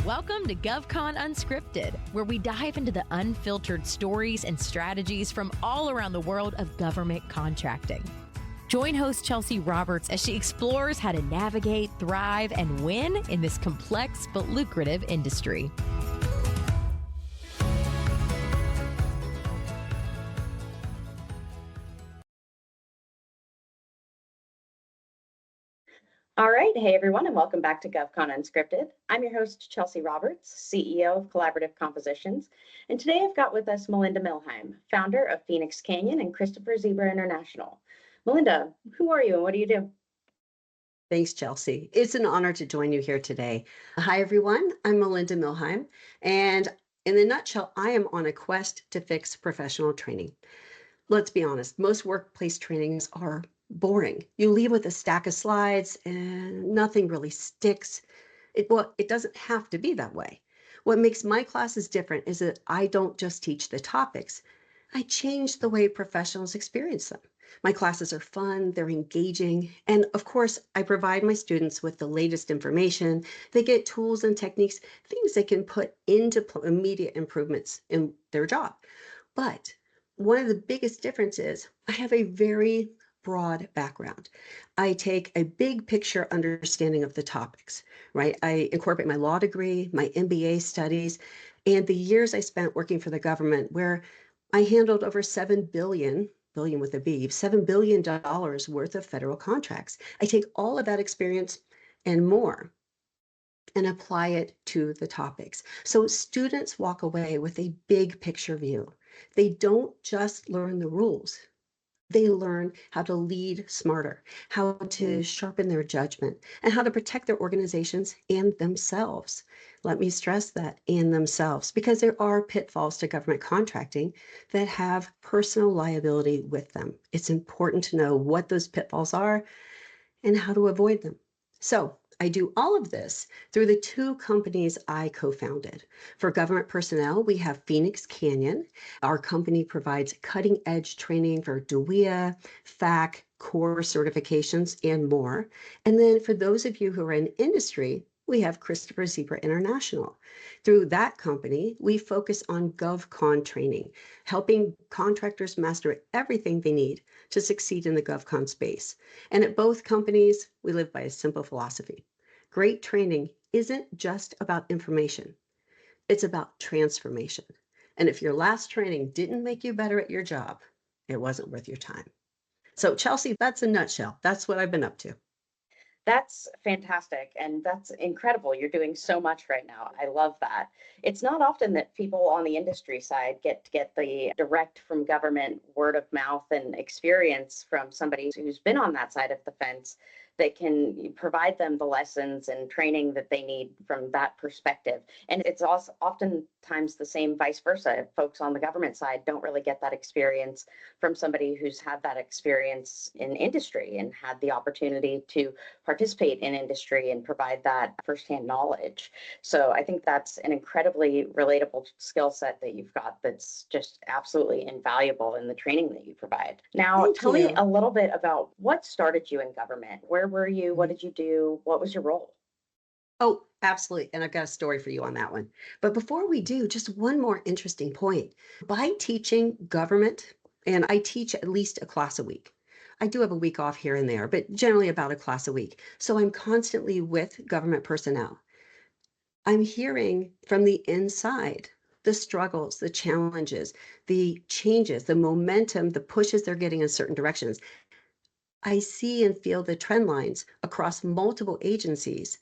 Welcome to GovCon Unscripted, where we dive into the unfiltered stories and strategies from all around the world of government contracting. Join host Chelsea Roberts as she explores how to navigate, thrive, and win in this complex but lucrative industry. All right. Hey, everyone, and welcome back to GovCon Unscripted. I'm your host, Chelsea Roberts, CEO of Collaborative Compositions. And today I've got with us Melinda Milheim, founder of Phoenix Canyon and Christopher Zebra International. Melinda, who are you and what do you do? Thanks, Chelsea. It's an honor to join you here today. Hi, everyone. I'm Melinda Milheim. And in a nutshell, I am on a quest to fix professional training. Let's be honest, most workplace trainings are boring. You leave with a stack of slides and nothing really sticks. It doesn't have to be that way. What makes my classes different is that I don't just teach the topics. I change the way professionals experience them. My classes are fun, they're engaging, and of course, I provide my students with the latest information. They get tools and techniques, things they can put into immediate improvements in their job. But one of the biggest differences, I have a very broad background. I take a big picture understanding of the topics, right? I incorporate my law degree, my MBA studies, and the years I spent working for the government where I handled over $7 billion with a B, $7 billion worth of federal contracts. I take all of that experience and more and apply it to the topics. So students walk away with a big picture view. They don't just learn the rules. They learn how to lead smarter, how to sharpen their judgment, and how to protect their organizations and themselves. Let me stress that, and themselves, because there are pitfalls to government contracting that have personal liability with them. It's important to know what those pitfalls are and how to avoid them. So I do all of this through the two companies I co-founded. For government personnel, we have Phoenix Canyon. Our company provides cutting-edge training for DWIA, FAC, core certifications, and more. And then for those of you who are in industry, we have Christopher Zebra International. Through that company, we focus on GovCon training, helping contractors master everything they need to succeed in the GovCon space. And at both companies, we live by a simple philosophy. Great training isn't just about information. It's about transformation. And if your last training didn't make you better at your job, it wasn't worth your time. So Chelsea, that's a nutshell. That's what I've been up to. That's fantastic. And that's incredible. You're doing so much right now. I love that. It's not often that people on the industry side get the direct from government word of mouth and experience from somebody who's been on that side of the fence that can provide them the lessons and training that they need from that perspective. And it's also oftentimes the same vice versa. Folks on the government side don't really get that experience from somebody who's had that experience in industry and had the opportunity to participate in industry and provide that firsthand knowledge. So I think that's an incredibly relatable skill set that you've got that's just absolutely invaluable in the training that you provide. Now, tell me a little bit about what started you in government. Where were you? What did you do? What was your role? Oh, absolutely. And I've got a story for you on that one. But before we do, just one more interesting point. By teaching government, and I teach at least a class a week. I do have a week off here and there, but generally about a class a week. So I'm constantly with government personnel. I'm hearing from the inside the struggles, the challenges, the changes, the momentum, the pushes they're getting in certain directions. I see and feel the trend lines across multiple agencies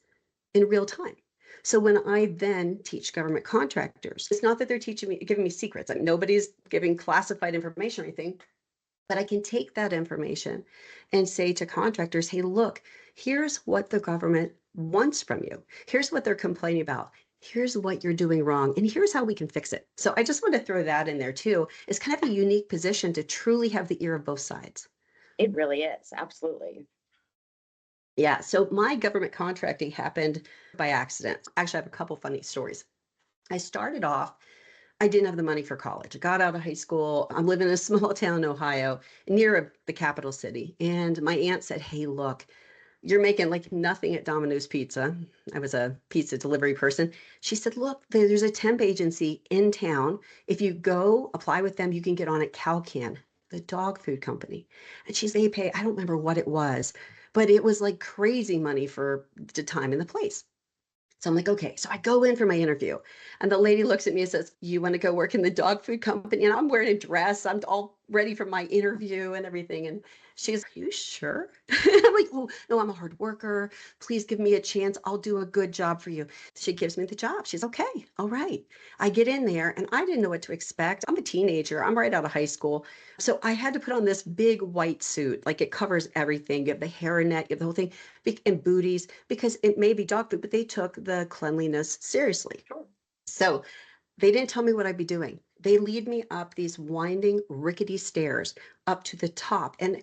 in real time. So when I then teach government contractors, it's not that they're giving me secrets. Like nobody's giving classified information or anything, but I can take that information and say to contractors, hey, look, here's what the government wants from you. Here's what they're complaining about. Here's what you're doing wrong. And here's how we can fix it. So I just want to throw that in there too. It's kind of a unique position to truly have the ear of both sides. It really is. Absolutely. Yeah, so my government contracting happened by accident. Actually, I have a couple funny stories. I started off, I didn't have the money for college. I got out of high school. I'm living in a small town in Ohio, near the capital city. And my aunt said, hey, look, you're making like nothing at Domino's Pizza. I was a pizza delivery person. She said, look, there's a temp agency in town. If you go apply with them, you can get on at Calcan, the dog food company. And they pay, I don't remember what it was, but it was like crazy money for the time and the place. So I'm like, okay. So I go in for my interview and the lady looks at me and says, you want to go work in the dog food company? And I'm wearing a dress. I'm all ready for my interview and everything. And she's, are you sure? I'm like, oh, no, I'm a hard worker. Please give me a chance. I'll do a good job for you. She gives me the job. She's okay. All right. I get in there and I didn't know what to expect. I'm a teenager. I'm right out of high school. So I had to put on this big white suit. Like it covers everything. You have the hairnet, you have the whole thing and booties because it may be dog food, but they took the cleanliness seriously. Sure. So they didn't tell me what I'd be doing. They lead me up these winding, rickety stairs up to the top. And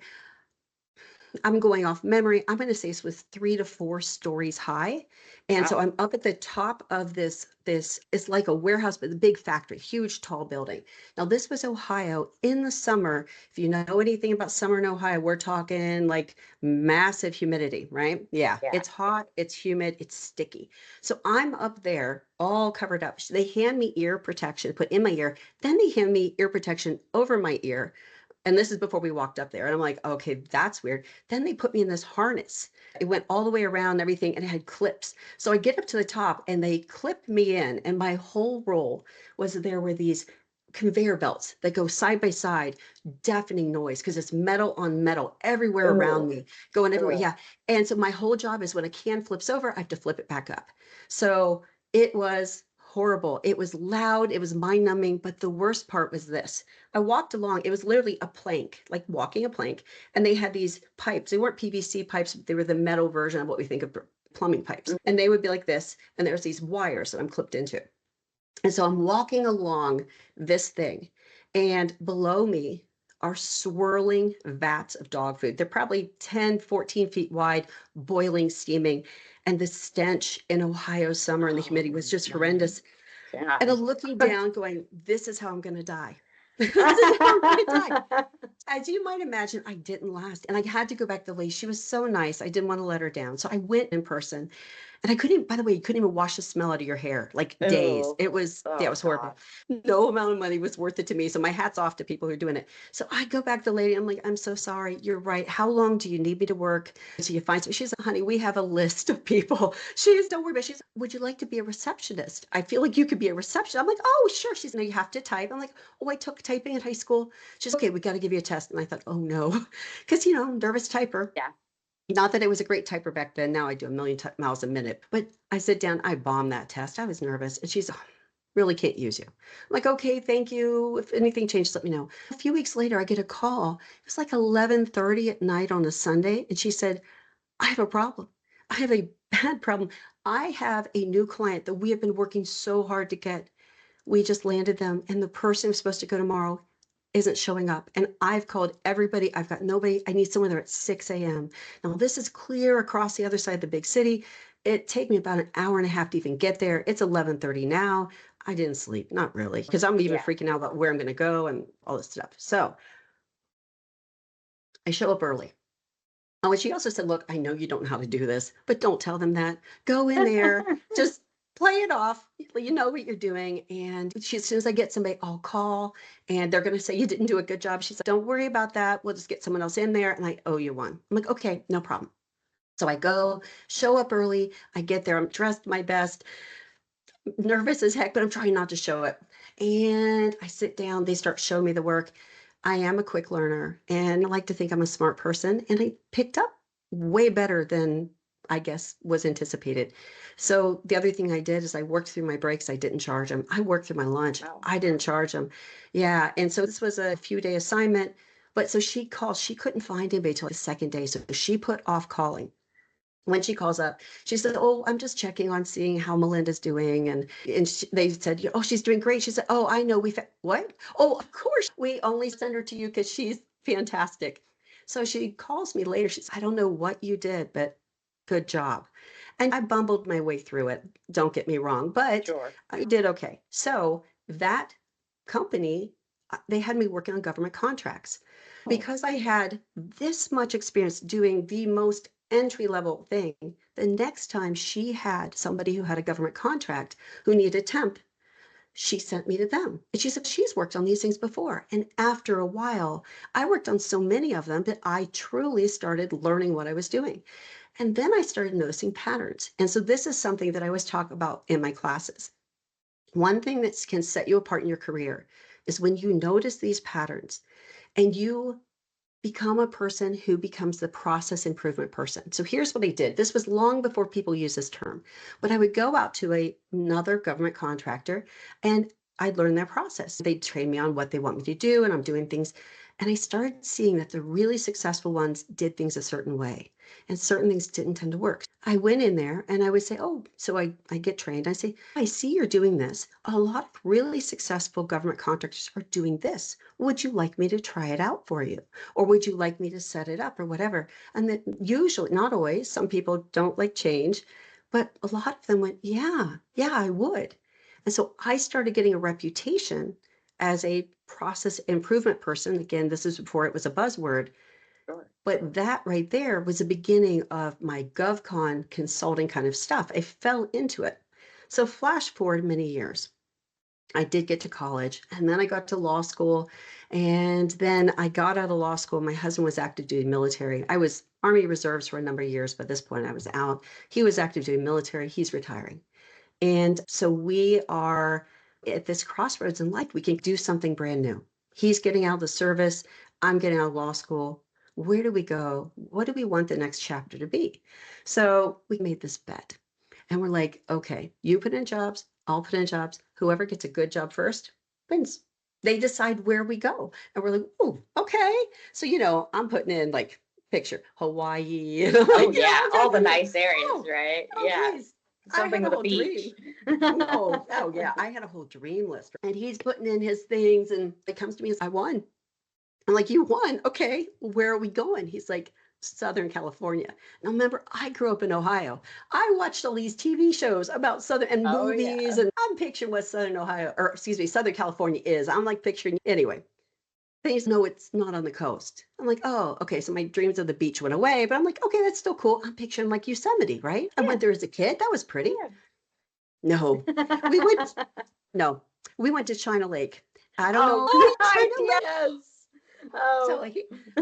I'm going off memory. I'm going to say this was 3 to 4 stories high. And so Wow. I'm up at the top of this, it's like a warehouse, but the big factory, huge, tall building. Now, this was Ohio in the summer. If you know anything about summer in Ohio, we're talking like massive humidity, right? Yeah, Yeah. it's hot, it's humid, it's sticky. So I'm up there all covered up. They hand me ear protection, put in my ear. Then they hand me ear protection over my ear. And this is before we walked up there. And I'm like, okay, that's weird. Then they put me in this harness. It went all the way around and everything, and it had clips. So I get up to the top and they clipped me in. And my whole role was there were these conveyor belts that go side by side, deafening noise because it's metal on metal everywhere around Oh, me, going everywhere. oh, Yeah. And so my whole job is when a can flips over, I have to flip it back up. So it was horrible. It was loud. It was mind numbing. But the worst part was this. I walked along, it was literally a plank, like walking a plank, and they had these pipes. They weren't PVC pipes, but they were the metal version of what we think of plumbing pipes. mhm. And they would be like this, and there's these wires that I'm clipped into. And so I'm walking along this thing, and below me are swirling vats of dog food. They're probably 10, 14 feet wide, boiling, steaming. And the stench in Ohio summer and the humidity was just horrendous. Yeah. And I'm looking down, going, this is how I'm going to die. This is how I'm going to die. As you might imagine, I didn't last. And I had to go back to the lady. She was so nice. I didn't want to let her down. So I went in person. And I couldn't even, by the way, you couldn't even wash the smell out of your hair, like days. Oh, It was, yeah, it oh was horrible. gosh. No amount of money was worth it to me. So my hat's off to people who are doing it. So I go back to the lady. I'm like, I'm so sorry. You're right. How long do you need me to work? So you find some, she's like, honey, we have a list of people. She's, don't worry about it. She's, would you like to be a receptionist? I feel like you could be a receptionist. I'm like, oh, sure. She's, no, you have to type. I'm like, oh, I took typing in high school. She's okay. We got to give you a test. And I thought, oh no, because, nervous typer. Yeah. Not that I was a great typer back then. Now I do a million miles a minute. But I sit down, I bombed that test. I was nervous. And she's, oh, really can't use you. I'm like, okay, thank you. If anything changes, let me know. A few weeks later, I get a call. It was like 11:30 at night on a Sunday. And she said, I have a problem. I have a bad problem. I have a new client that we have been working so hard to get. We just landed them. And the person who's supposed to go tomorrow isn't showing up. And I've called everybody. I've got nobody. I need someone there at 6 a.m. Now, this is clear across the other side of the big city. It take me about an hour and a half to even get there. It's 11:30 now. I didn't sleep, not really, because I'm even Yeah. freaking out about where I'm going to go and all this stuff. So I show up early. Oh, and she also said, look, I know you don't know how to do this, but don't tell them that. Go in there, just play it off. You know what you're doing. And as soon as I get somebody, I'll call and they're going to say, you didn't do a good job. She's like, don't worry about that. We'll just get someone else in there. And I owe you one. I'm like, okay, no problem. So I go, show up early. I get there. I'm dressed my best, nervous as heck, but I'm trying not to show it. And I sit down. They start showing me the work. I am a quick learner and I like to think I'm a smart person. And I picked up way better than I guess was anticipated. So the other thing I did is I worked through my breaks. I didn't charge them. I worked through my lunch. Wow. I didn't charge them. Yeah. And so this was a few day assignment. But so she called, she couldn't find anybody till the second day. So she put off calling. When she calls up, she said, oh, I'm just checking on seeing how Melinda's doing. And they said, oh, she's doing great. She said, oh, I know. What? Oh, of course. We only send her to you because she's fantastic. So she calls me later. She says, I don't know what you did, but good job. And I bumbled my way through it. Don't get me wrong, but Sure. I did okay. So that company, they had me working on government contracts. Oh. Because I had this much experience doing the most entry-level thing. The next time she had somebody who had a government contract who needed a temp, she sent me to them. And she said, she's worked on these things before. And after a while, I worked on so many of them that I truly started learning what I was doing. And then I started noticing patterns. And so this is something that I always talk about in my classes. One thing that can set you apart in your career is when you notice these patterns and you become a person who becomes the process improvement person. So here's what I did. This was long before people use this term, but I would go out to another government contractor and I'd learn their process. They'd train me on what they want me to do, and I'm doing things. And I started seeing that the really successful ones did things a certain way, and certain things didn't tend to work. I went in there and I would say, oh, so I get trained. I say, I see you're doing this. A lot of really successful government contractors are doing this. Would you like me to try it out for you? Or would you like me to set it up or whatever? And that usually, not always, some people don't like change, but a lot of them went, yeah, I would. And so I started getting a reputation as a process improvement person. Again, this is before it was a buzzword. Sure. But that right there was the beginning of my GovCon consulting kind of stuff. I fell into it. So flash forward many years. I did get to college, and then I got to law school, and then I got out of law school. My husband was active duty military. I was Army Reserves for a number of years, but at this point I was out. He was active duty military. He's retiring. And so we are at this crossroads in life. We can do something brand new. He's getting out of the service. I'm getting out of law school. Where do we go? What do we want the next chapter to be? So we made this bet. And we're like, okay, you put in jobs, I'll put in jobs. Whoever gets a good job first wins. They decide where we go. And we're like, oh, okay. So, I'm putting in like picture Hawaii. Oh, yeah. All the nice areas, right? Oh, Yeah. please. Something with a beach. No, oh yeah, I had a whole dream list. And he's putting in his things and it comes to me as I won. I'm like, you won. Okay, where are we going? He's like, Southern California. Now remember, I grew up in Ohio. I watched all these TV shows about Southern and Oh, movies, yeah. and I'm picturing what Southern Ohio, or excuse me, Southern California is. I'm like picturing anyway. They know it's not on the coast. I'm like, oh, okay. So my dreams of the beach went away, but I'm like, okay, that's still cool. I'm picturing like Yosemite, right? I went there as a kid. That was pretty. Yeah. No, we went. No, we went to China Lake. I don't know. Oh, China Lake. yes. So Oh. like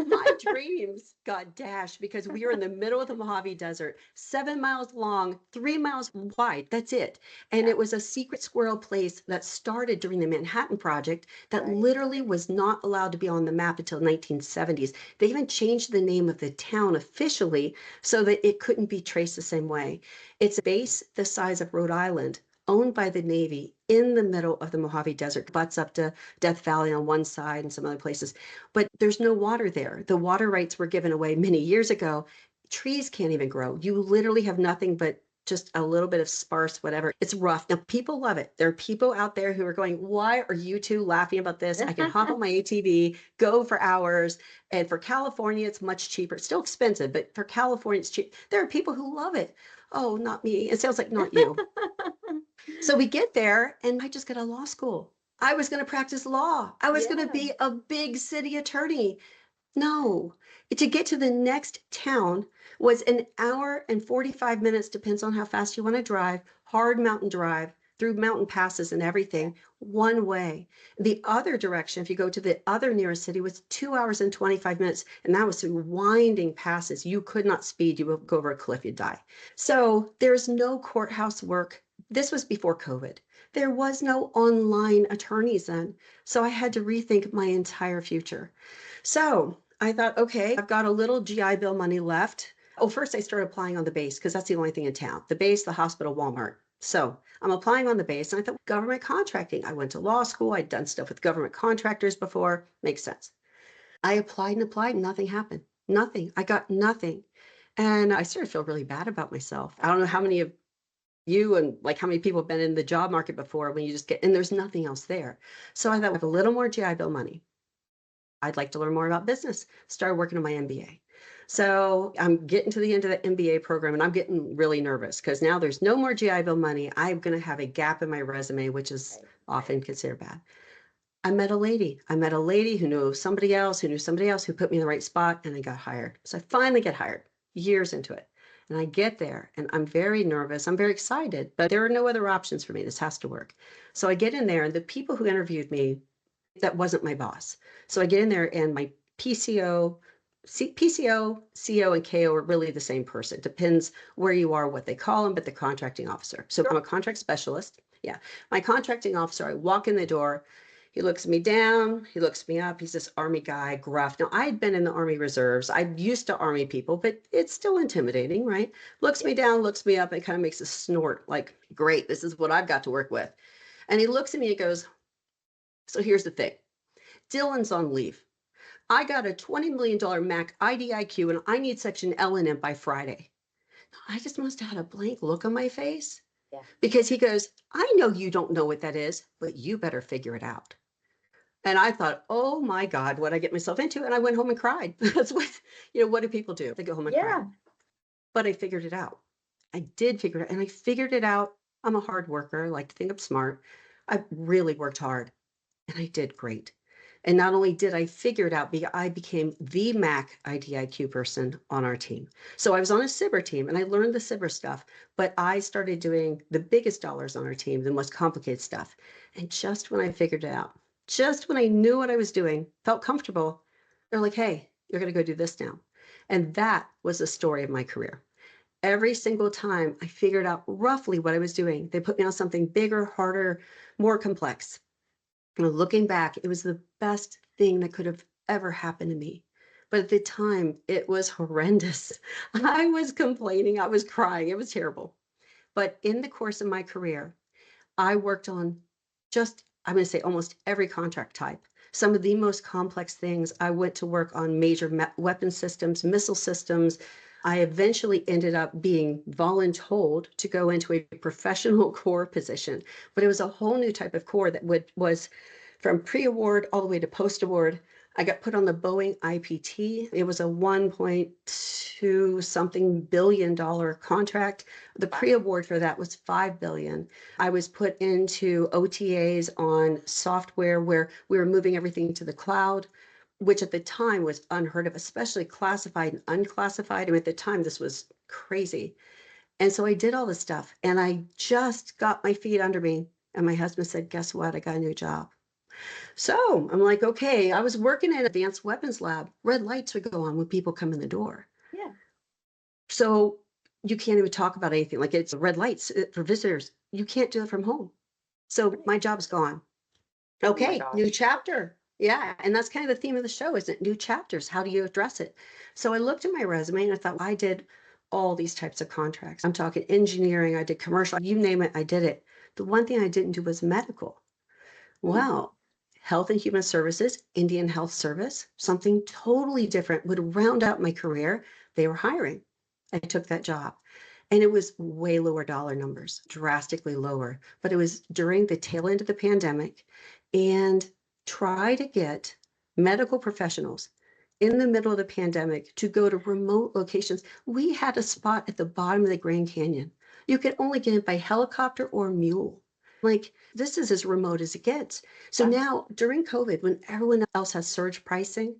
my dreams got dashed because we were in the middle of the Mojave Desert, 7 miles long, 3 miles wide. That's it. And it was a secret squirrel place that started during the Manhattan Project that Right. literally was not allowed to be on the map until 1970s. They even changed the name of the town officially so that it couldn't be traced the same way. It's a base the size of Rhode Island, owned by the Navy in the middle of the Mojave Desert, butts up to Death Valley on one side and some other places. But there's no water there. The water rights were given away many years ago. Trees can't even grow. You literally have nothing but just a little bit of sparse, whatever. It's rough. Now, people love it. There are people out there who are going, why are you two laughing about this? I can hop on my ATV, go for hours. And for California, it's much cheaper. It's still expensive, but for California, it's cheap. There are people who love it. Oh, not me. It sounds like not you. So we get there, and I just got out of law school. I was going to practice law. I was going to be a big city attorney. No, to get to the next town was an hour and 45 minutes, depends on how fast you want to drive, hard mountain drive through mountain passes and everything, one way. The other direction, if you go to the other nearest city, was 2 hours and 25 minutes. And that was through winding passes. You could not speed. You would go over a cliff, you'd die. So there's no courthouse work. This was before COVID. There was no online attorneys then. So I had to rethink my entire future. So I thought, okay, I've got a little GI Bill money left. Oh, first I started applying on the base because that's the only thing in town. The base, the hospital, Walmart. So I'm applying on the base, and I thought government contracting. I went to law school. I'd done stuff with government contractors before. Makes sense. I applied and applied, and nothing happened. Nothing. I got nothing. And I started to feel really bad about myself. I don't know how many of you and like how many people have been in the job market before when you just get, and there's nothing else there. So I thought with a little more GI Bill money, I'd like to learn more about business. Started working on my MBA. So I'm getting to the end of the MBA program, and I'm getting really nervous because now there's no more GI Bill money. I'm going to have a gap in my resume, which is often considered bad. I met a lady. Who knew somebody else, who knew somebody else, who put me in the right spot, and I got hired. So I finally get hired. years into it. And I get there and I'm very nervous. I'm very excited, but there are no other options for me. This has to work. So I get in there and the people who interviewed me, that wasn't my boss. So I get in there and my PCO, PCO, CO, and KO are really the same person. Depends where you are, what they call them, but the contracting officer. So I'm a contract specialist. Yeah. My contracting officer, I walk in the door. He looks me down. He looks me up. He's this Army guy, gruff. Now, I had been in the Army Reserves. I'm used to Army people, but it's still intimidating, right? Looks me down, looks me up, and kind of makes a snort like, great, this is what I've got to work with. And he looks at me and goes, so here's the thing. Dylan's on leave. I got a $20 million Mac IDIQ and I need section L and M by Friday. I just must have had a blank look on my face. Yeah. Because he goes, I know you don't know what that is, but you better figure it out. And I thought, oh my God, what I get myself into. And I went home and cried. That's what, what do people do? They go home and cry. But I figured it out. I did figure it out. And I figured it out. I'm a hard worker. I like to think I'm smart. I really worked hard and I did great. And not only did I figure it out, I became the Mac IDIQ person on our team. So I was on a CIBR team and I learned the CIBR stuff, but I started doing the biggest dollars on our team, the most complicated stuff. And just when I figured it out, just when I knew what I was doing, felt comfortable, they're like, hey, you're going to go do this now. And that was the story of my career. Every single time I figured out roughly what I was doing, they put me on something bigger, harder, more complex. Looking back, it was the best thing that could have ever happened to me. But at the time, it was horrendous. I was complaining. I was crying. It was terrible. But in the course of my career, I worked on I'm going to say almost every contract type. Some of the most complex things. I went to work on major weapon systems, missile systems. I eventually ended up being voluntold to go into a professional corps position, but it was a whole new type of corps that was from pre-award all the way to post-award. I got put on the Boeing IPT. It was a 1.2 something billion dollar contract. The pre-award for that was $5 billion. I was put into OTAs on software where we were moving everything to the cloud, which at the time was unheard of, especially classified and unclassified. And at the time, this was crazy. And so I did all this stuff and I just got my feet under me. And my husband said, guess what? I got a new job. So I'm like, okay, I was working in an advanced weapons lab. Red lights would go on when people come in the door. Yeah. So you can't even talk about anything. Like it's red lights for visitors. You can't do it from home. So my job's gone. Okay, new chapter. Yeah, and that's kind of the theme of the show, isn't it? New chapters. How do you address it? So I looked at my resume and I thought, well, I did all these types of contracts. I'm talking engineering, I did commercial, you name it, I did it. The one thing I didn't do was medical. Well, Health and Human Services, Indian Health Service, something totally different would round out my career. They were hiring. I took that job. And it was way lower dollar numbers, drastically lower. But it was during the tail end of the pandemic. And try to get medical professionals in the middle of the pandemic to go to remote locations. We had a spot at the bottom of the Grand Canyon. You could only get in by helicopter or mule. Like, this is as remote as it gets. So now during COVID, when everyone else has surge pricing,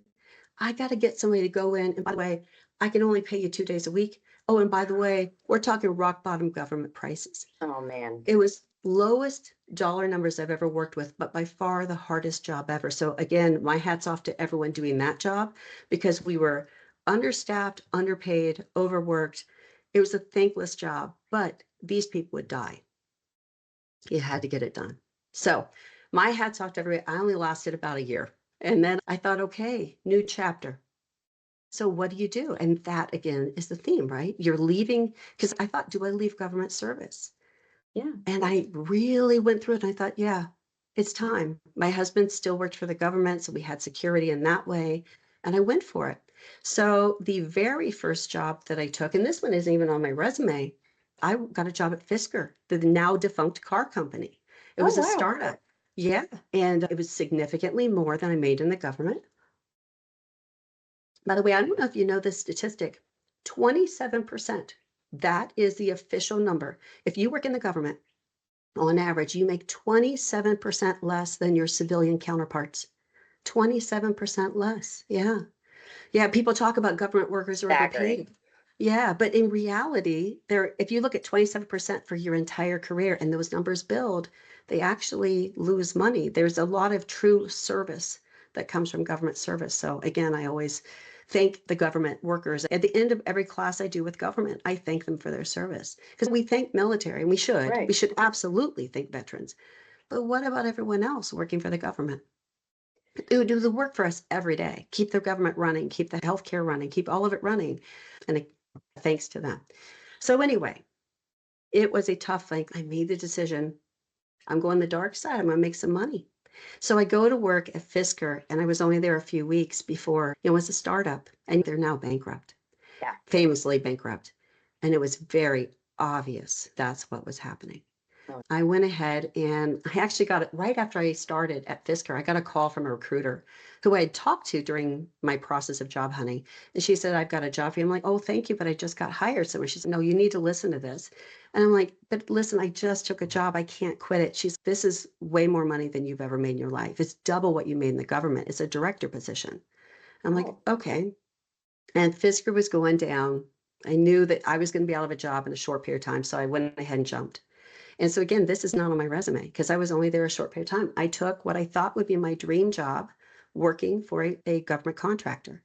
I got to get somebody to go in. And by the way, I can only pay you 2 days a week. Oh, and by the way, we're talking rock bottom government prices. Oh, man. It was lowest dollar numbers I've ever worked with, but by far the hardest job ever. So again, my hat's off to everyone doing that job because we were understaffed, underpaid, overworked. It was a thankless job, but these people would die. You had to get it done. So my hat's off to everybody. I only lasted about a year. And then I thought, okay, new chapter. So what do you do? And that again is the theme, right? You're leaving, because I thought, do I leave government service? Yeah. And I really went through it and I thought, yeah, it's time. My husband still worked for the government, so we had security in that way. And I went for it. So the very first job that I took, and this one isn't even on my resume, I got a job at Fisker, the now defunct car company. It was a startup. Yeah. And it was significantly more than I made in the government. By the way, I don't know if you know this statistic, 27%. That is the official number. If you work in the government, on average, you make 27% less than your civilian counterparts. 27% less. Yeah. Yeah. People talk about government workers are overpaid. Yeah, but in reality, if you look at 27% for your entire career and those numbers build, they actually lose money. There's a lot of true service that comes from government service. So again, I always thank the government workers. At the end of every class I do with government, I thank them for their service because we thank military and we should. Right. We should absolutely thank veterans. But what about everyone else working for the government? Who do the work for us every day, keep the government running, keep the healthcare running, keep all of it running. And thanks to them. So anyway, it was a tough thing. I made the decision. I'm going the dark side. I'm going to make some money. So I go to work at Fisker, and I was only there a few weeks before it was a startup, and they're now bankrupt, Yeah. famously bankrupt. And it was very obvious that's what was happening. Oh. I went ahead and I actually got it right after I started at Fisker. I got a call from a recruiter who I had talked to during my process of job hunting. And she said, I've got a job for you. I'm like, oh, thank you, but I just got hired somewhere. She said, no, you need to listen to this. And I'm like, but listen, I just took a job. I can't quit it. She's, this is way more money than you've ever made in your life. It's double what you made in the government. It's a director position. I'm like, Oh. okay. And Fisker was going down. I knew that I was going to be out of a job in a short period of time. So I went ahead and jumped. And so again, this is not on my resume because I was only there a short period of time. I took what I thought would be my dream job working for a government contractor,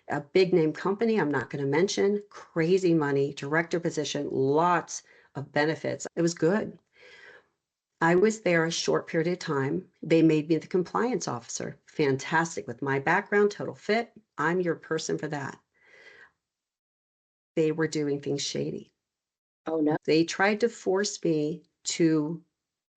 a big name company I'm not going to mention, crazy money, director position, lots of benefits. It was good. I was there a short period of time. They made me the compliance officer. Fantastic with my background, total fit. I'm your person for that. They were doing things shady. Oh, no. They tried to force me to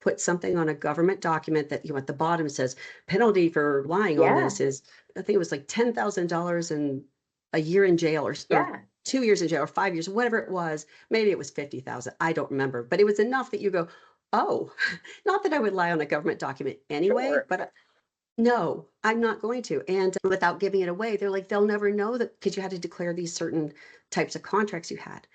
put something on a government document that, at the bottom says penalty for lying on Yeah. this is, I think it was like $10,000 and a year in jail or Yeah. 2 years in jail or 5 years, whatever it was. Maybe it was 50,000. I don't remember, but it was enough that you go, oh, not that I would lie on a government document anyway, Sure. but no, I'm not going to. And without giving it away, they're like, they'll never know that because you had to declare these certain types of contracts you had.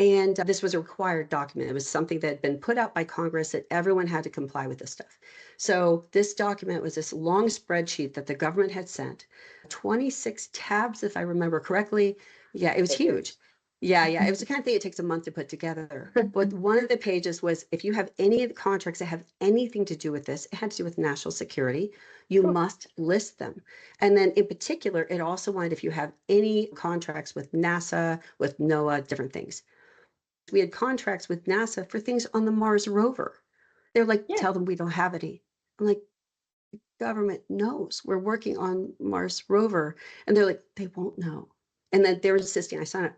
And this was a required document. It was something that had been put out by Congress that everyone had to comply with this stuff. So this document was this long spreadsheet that the government had sent, 26 tabs, if I remember correctly. Yeah, it was It is. huge. Yeah, it was the kind of thing it takes a month to put together. But one of the pages was if you have any of the contracts that have anything to do with this, it had to do with national security, you Sure. must list them. And then in particular, it also wanted if you have any contracts with NASA, with NOAA, different things. We had contracts with NASA for things on the Mars rover. They're like, Yeah. tell them we don't have any. I'm like, government knows we're working on Mars rover. And they're like, they won't know. And then they're insisting I sign up.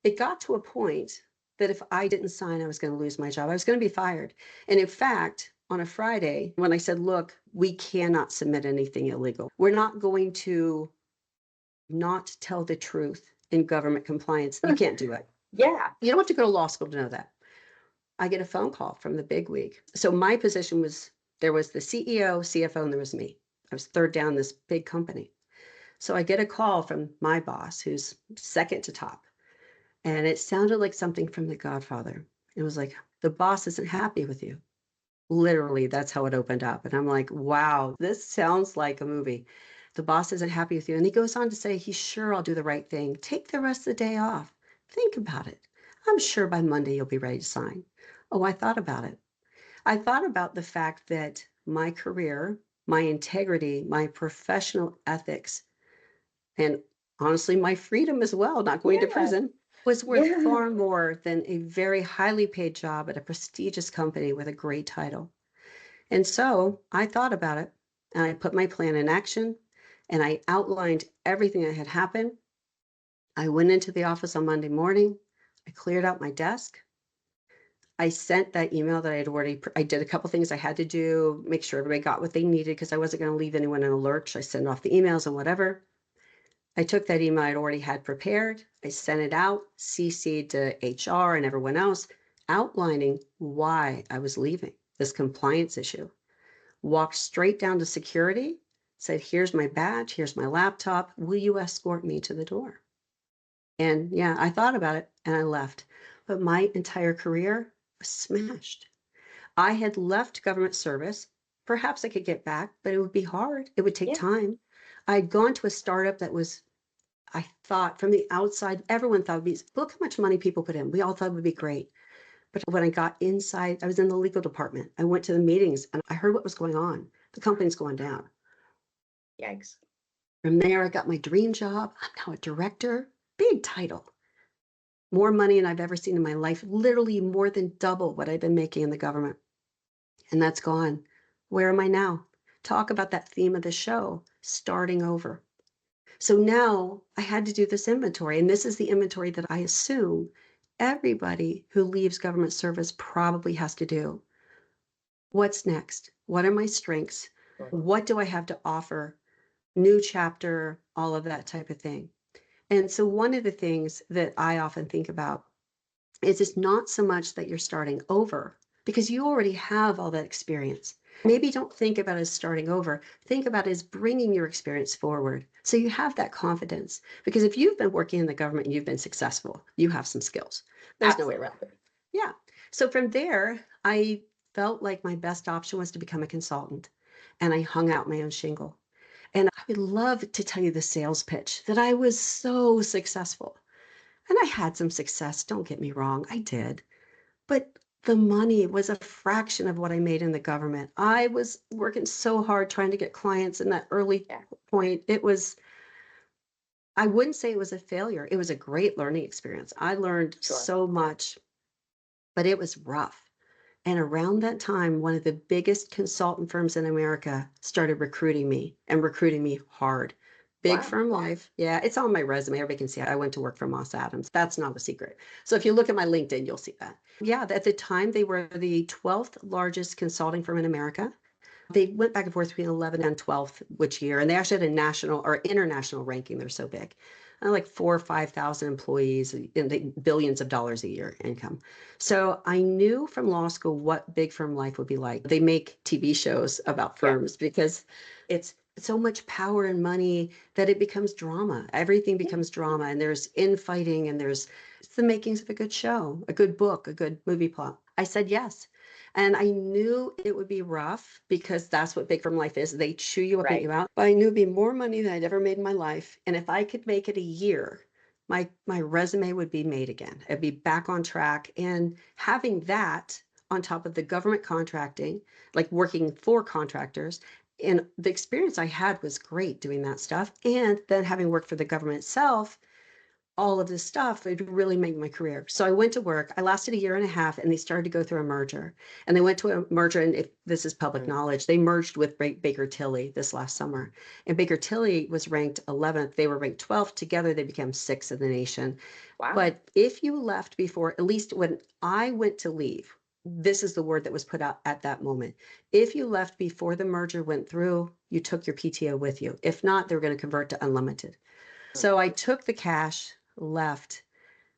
It got to a point that if I didn't sign, I was going to lose my job. I was going to be fired. And in fact, on a Friday, when I said, look, we cannot submit anything illegal. We're not going to not tell the truth in government compliance. You can't do it. Yeah. You don't have to go to law school to know that. I get a phone call from the big wig. So my position was there was the CEO, CFO, and there was me. I was third down this big company. So I get a call from my boss, who's second to top. And it sounded like something from The Godfather. It was like, the boss isn't happy with you. Literally, that's how it opened up. And I'm like, wow, this sounds like a movie. The boss isn't happy with you. And he goes on to say, he's sure I'll do the right thing. Take the rest of the day off. Think about it. I'm sure by Monday you'll be ready to sign. Oh, I thought about it. I thought about the fact that my career, my integrity, my professional ethics, and honestly, my freedom as well, not going to Yeah. prison, was worth Yeah. far more than a very highly paid job at a prestigious company with a great title. And so I thought about it and I put my plan in action and I outlined everything that had happened. I went into the office on Monday morning. I cleared out my desk. I sent that email that I had already, I did a couple things I had to do, make sure everybody got what they needed because I wasn't going to leave anyone in a lurch. I sent off the emails and whatever. I took that email I'd already had prepared. I sent it out, CC'd to HR and everyone else, outlining why I was leaving this compliance issue. Walked straight down to security, said, here's my badge, here's my laptop. Will you escort me to the door? And yeah, I thought about it and I left. But my entire career was smashed. I had left government service. Perhaps I could get back, but it would be hard. It would take Yeah. time. I'd gone to a startup that was I thought from the outside, everyone thought look how much money people put in. We all thought it would be great. But when I got inside, I was in the legal department. I went to the meetings and I heard what was going on. The company's going down. Yikes. From there, I got my dream job. I'm now a director, big title, more money than I've ever seen in my life, literally more than double what I've been making in the government. And that's gone. Where am I now? Talk about that theme of the show, starting over. So now I had to do this inventory, and this is the inventory that I assume everybody who leaves government service probably has to do. What's next? What are my strengths? What do I have to offer? New chapter, all of that type of thing. And so one of the things that I often think about is it's not so much that you're starting over because you already have all that experience. Maybe don't think about it as starting over. Think about it as bringing your experience forward. So you have that confidence. Because if you've been working in the government and you've been successful, you have some skills. There's no way around it. Yeah. So from there, I felt like my best option was to become a consultant. And I hung out my own shingle. And I would love to tell you the sales pitch that I was so successful. And I had some success, don't get me wrong, I did. But the money was a fraction of what I made in the government. I was working so hard trying to get clients in that early point. I wouldn't say it was a failure. It was a great learning experience. I learned so much, but it was rough. And around that time, one of the biggest consultant firms in America started recruiting me and recruiting me hard. Big firm life. Yeah, it's on my resume. Everybody can see it. I went to work for Moss Adams. That's not a secret. So if you look at my LinkedIn, you'll see that. Yeah, at the time, they were the 12th largest consulting firm in America. They went back and forth between 11th and 12th which year, and they actually had a national or international ranking. They're so big. Like 4,000 or 5,000 employees and billions of dollars a year income. So I knew from law school what big firm life would be like. They make TV shows about firms because it's so much power and money that it becomes drama. Everything becomes drama, and there's infighting, and it's the makings of a good show, a good book, a good movie plot. I said yes. And I knew it would be rough because that's what big firm life is. They chew you up and you out. But I knew it'd be more money than I'd ever made in my life. And if I could make it a year, my resume would be made again. I'd be back on track. And having that on top of the government contracting, like working for contractors, and the experience I had was great doing that stuff. And then having worked for the government itself, all of this stuff, it really made my career. So I went to work. I lasted a year and a half, and they started to go through a merger. And they went to a merger, and if this is public knowledge, they merged with Baker Tilly this last summer. And Baker Tilly was ranked 11th. They were ranked 12th. Together, they became 6th in the nation. Wow. But if you left before, at least when I went to leave, this is the word that was put out at that moment. If you left before the merger went through, you took your PTO with you. If not, they were going to convert to unlimited. So I took the cash, left,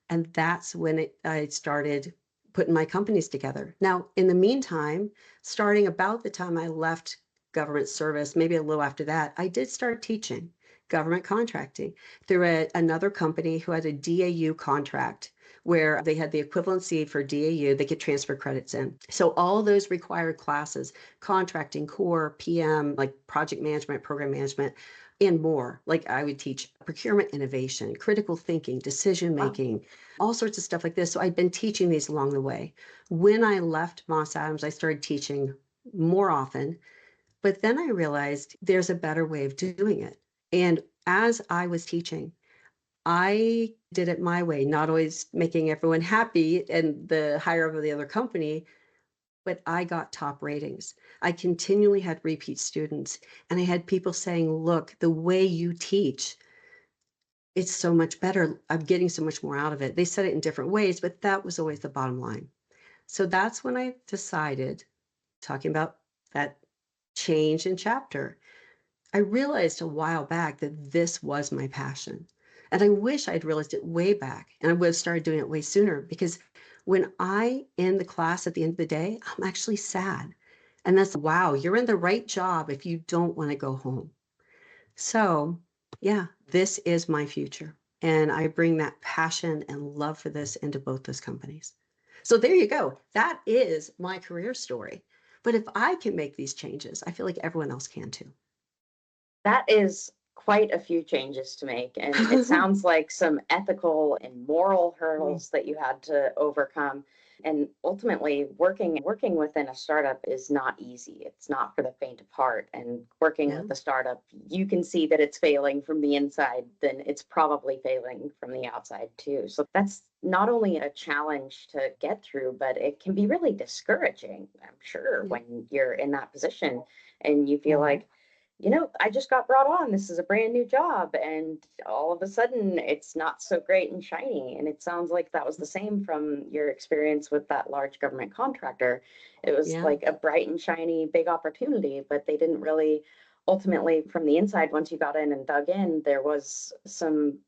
and that's when I started putting my companies together. Now, in the meantime, starting about the time I left government service, maybe a little after that, I did start teaching government contracting through another company who had a DAU contract where they had the equivalency for DAU, they could transfer credits in. So all those required classes, contracting, core, PM, like project management, program management, and more. Like I would teach procurement innovation, critical thinking, decision making, all sorts of stuff like this. So I'd been teaching these along the way. When I left Moss Adams, I started teaching more often, but then I realized there's a better way of doing it. And as I was teaching, I did it my way, not always making everyone happy and the higher of the other company, but I got top ratings. I continually had repeat students, and I had people saying, look, the way you teach, it's so much better. I'm getting so much more out of it. They said it in different ways, but that was always the bottom line. So that's when I decided, talking about that change in chapter, I realized a while back that this was my passion. And I wish I'd realized it way back, and I would have started doing it way sooner, because when I end the class at the end of the day, I'm actually sad. And that's, wow, you're in the right job if you don't want to go home. So yeah, this is my future. And I bring that passion and love for this into both those companies. So there you go. That is my career story. But if I can make these changes, I feel like everyone else can too. That is quite a few changes to make. And it sounds like some ethical and moral hurdles that you had to overcome. And ultimately, working within a startup is not easy. It's not for the faint of heart. And working Yeah. with a startup, you can see that it's failing from the inside, then it's probably failing from the outside too. So that's not only a challenge to get through, but it can be really discouraging, I'm sure, Yeah. when you're in that position and you feel Yeah. like, I just got brought on. This is a brand new job. And all of a sudden, it's not so great and shiny. And it sounds like that was the same from your experience with that large government contractor. It was Yeah. like a bright and shiny big opportunity, but they didn't really ultimately, from the inside, once you got in and dug in, there was some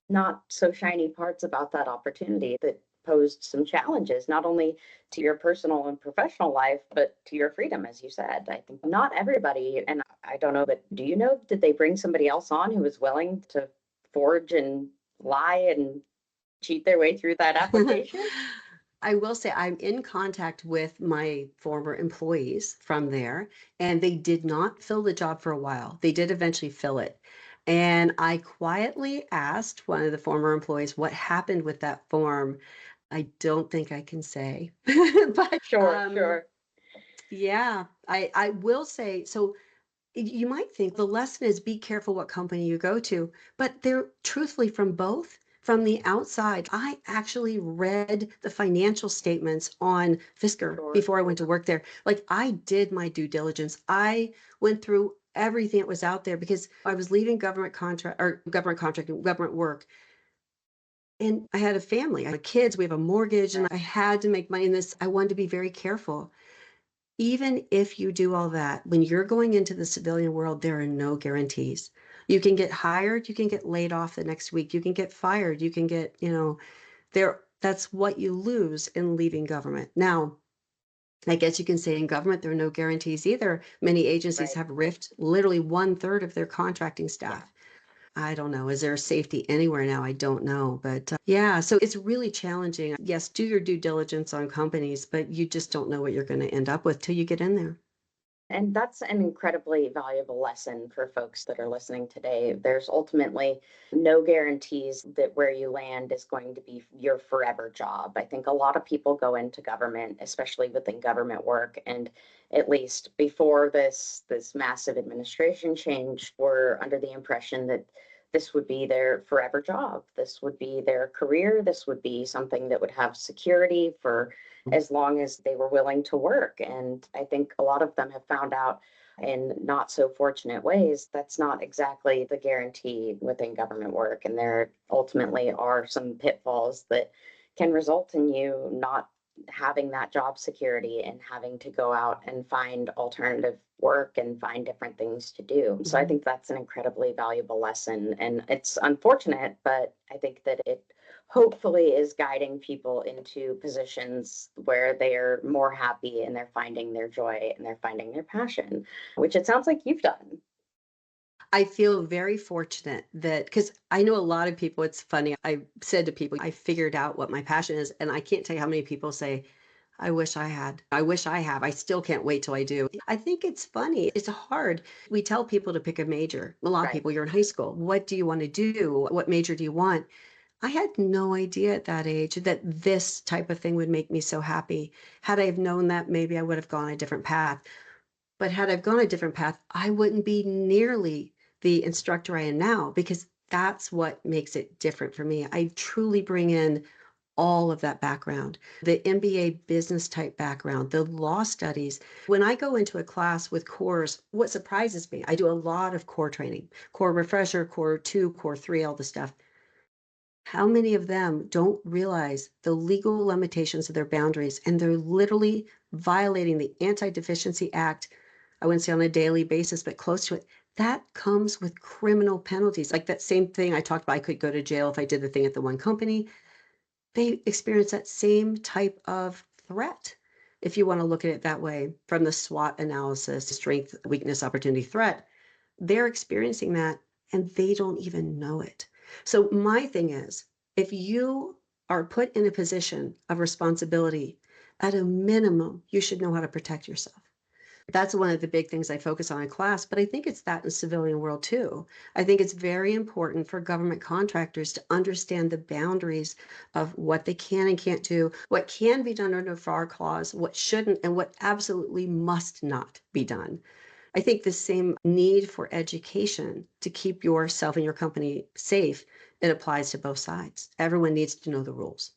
not so shiny parts about that opportunity that posed some challenges, not only to your personal and professional life, but to your freedom, as you said. I think not everybody, and I don't know, but do you know, did they bring somebody else on who was willing to forge and lie and cheat their way through that application? I will say I'm in contact with my former employees from there, and they did not fill the job for a while. They did eventually fill it. And I quietly asked one of the former employees what happened with that form. I don't think I can say. But Sure, sure. yeah, I will say so. You might think the lesson is be careful what company you go to, but they're truthfully from both. From the outside, I actually read the financial statements on Fisker Sure. before I went to work there. Like I did my due diligence. I went through everything that was out there because I was leaving government contracting, government work. And I had a family, I had kids, we have a mortgage, and I had to make money in this. I wanted to be very careful. Even if you do all that, when you're going into the civilian world, there are no guarantees. You can get hired, you can get laid off the next week, you can get fired, you can get, that's what you lose in leaving government. Now, I guess you can say in government, there are no guarantees either. Many agencies Right. have ripped literally 1/3 of their contracting Yeah. staff. I don't know. Is there safety anywhere now? I don't know. But yeah, so it's really challenging. Yes, do your due diligence on companies, but you just don't know what you're going to end up with till you get in there. And that's an incredibly valuable lesson for folks that are listening today. There's ultimately no guarantees that where you land is going to be your forever job. I think a lot of people go into government, especially within government work, and at least before this massive administration change, were under the impression that this would be their forever job. This would be their career. This would be something that would have security for as long as they were willing to work. And I think a lot of them have found out in not so fortunate ways that's not exactly the guarantee within government work. And there ultimately are some pitfalls that can result in you not having that job security and having to go out and find alternative work and find different things to do. So I Mhm. think that's an incredibly valuable lesson. And it's unfortunate, but I think that it hopefully is guiding people into positions where they're more happy and they're finding their joy and they're finding their passion, which it sounds like you've done. I feel very fortunate that because I know a lot of people, it's funny. I said to people, I figured out what my passion is. And I can't tell you how many people say, I wish I had. I wish I have. I still can't wait till I do. I think it's funny. It's hard. We tell people to pick a major. A lot of Right. people, you're in high school. What do you want to do? What major do you want? I had no idea at that age that this type of thing would make me so happy. Had I have known that, maybe I would have gone a different path. But had I gone a different path, I wouldn't be nearly the instructor I am now because that's what makes it different for me. I truly bring in all of that background, the MBA business type background, the law studies. When I go into a class with cores, what surprises me, I do a lot of core training, core refresher, core 2, core 3, all the stuff. How many of them don't realize the legal limitations of their boundaries and they're literally violating the Anti-Deficiency Act, I wouldn't say on a daily basis, but close to it. That comes with criminal penalties. Like that same thing I talked about, I could go to jail if I did the thing at the one company. They experience that same type of threat. If you want to look at it that way, from the SWOT analysis, strength, weakness, opportunity, threat, they're experiencing that and they don't even know it. So, my thing is if you are put in a position of responsibility, at a minimum, you should know how to protect yourself. That's one of the big things I focus on in class, but I think it's that in the civilian world too. I think it's very important for government contractors to understand the boundaries of what they can and can't do, what can be done under FAR clause, what shouldn't, and what absolutely must not be done. I think the same need for education to keep yourself and your company safe, it applies to both sides. Everyone needs to know the rules.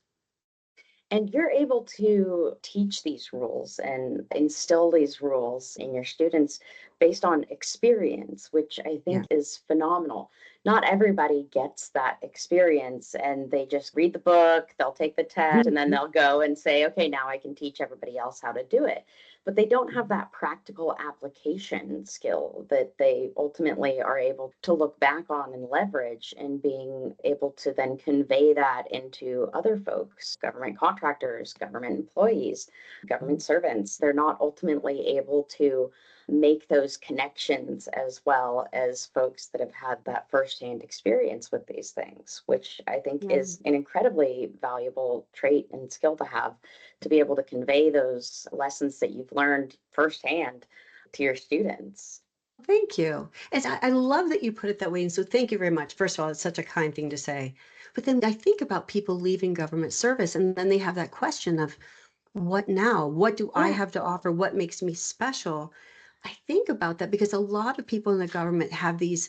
And you're able to teach these rules and instill these rules in your students based on experience, which I Yeah. think is phenomenal. Not everybody gets that experience and they just read the book, they'll take the test, and then Mhm. they'll go and say, okay, now I can teach everybody else how to do it. But they don't have that practical application skill that they ultimately are able to look back on and leverage, and being able to then convey that into other folks, government contractors, government employees, government servants. They're not ultimately able to make those connections as well as folks that have had that firsthand experience with these things, which I think Yeah. is an incredibly valuable trait and skill to have, to be able to convey those lessons that you've learned firsthand to your students. Thank you. And I love that you put it that way. And so thank you very much. First of all, it's such a kind thing to say. But then I think about people leaving government service and then they have that question of what now? What do I Yeah, have to offer? What makes me special? I think about that because a lot of people in the government have these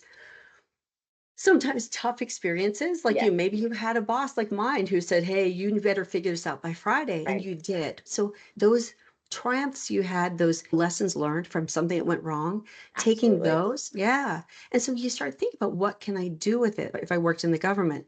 sometimes tough experiences. Like yeah, you, maybe you had a boss like mine who said, hey, you better figure this out by Friday. And right. you did. So those triumphs you had, those lessons learned from something that went wrong, taking Absolutely. those, yeah. And so you start thinking about what can I do with it if I worked in the government?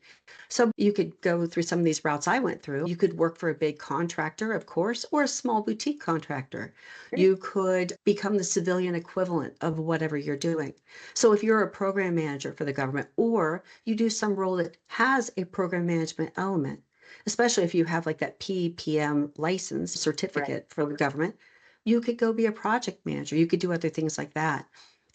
So you could go through some of these routes I went through. You could work for a big contractor, of course, or a small boutique contractor. Right. You could become the civilian equivalent of whatever you're doing. So if you're a program manager for the government, or you do some role that has a program management element, especially if you have like that PPM license Right. certificate for the government, you could go be a project manager. You could do other things like that.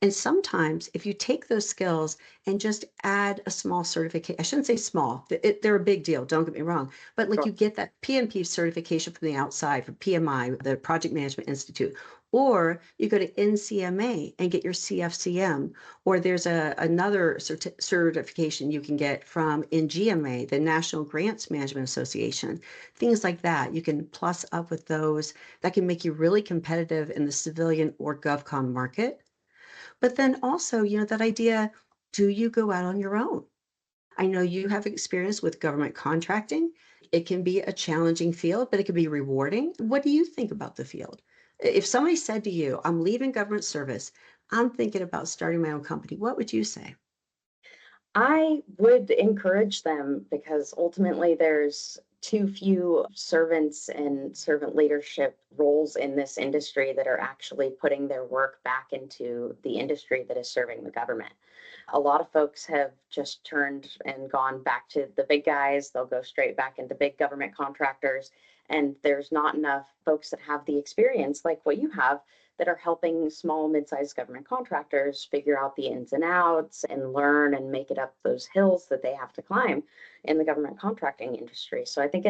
And sometimes if you take those skills and just add a small certificate, I shouldn't say small, they're a big deal, don't get me wrong, but like Sure. you get that PMP certification from the outside for PMI, the Project Management Institute, or you go to NCMA and get your CFCM, or there's another certification you can get from NGMA, the National Grants Management Association, things like that. You can plus up with those that can make you really competitive in the civilian or GovCon market. But then also, that idea, do you go out on your own? I know you have experience with government contracting. It can be a challenging field, but it can be rewarding. What do you think about the field? If somebody said to you, I'm leaving government service, I'm thinking about starting my own company, what would you say? I would encourage them, because ultimately there's too few servants and servant leadership roles in this industry that are actually putting their work back into the industry that is serving the government. A lot of folks have just turned and gone back to the big guys. They'll go straight back into big government contractors. And there's not enough folks that have the experience like what you have, that are helping small, mid-sized government contractors figure out the ins and outs and learn and make it up those hills that they have to climb in the government contracting industry. So I think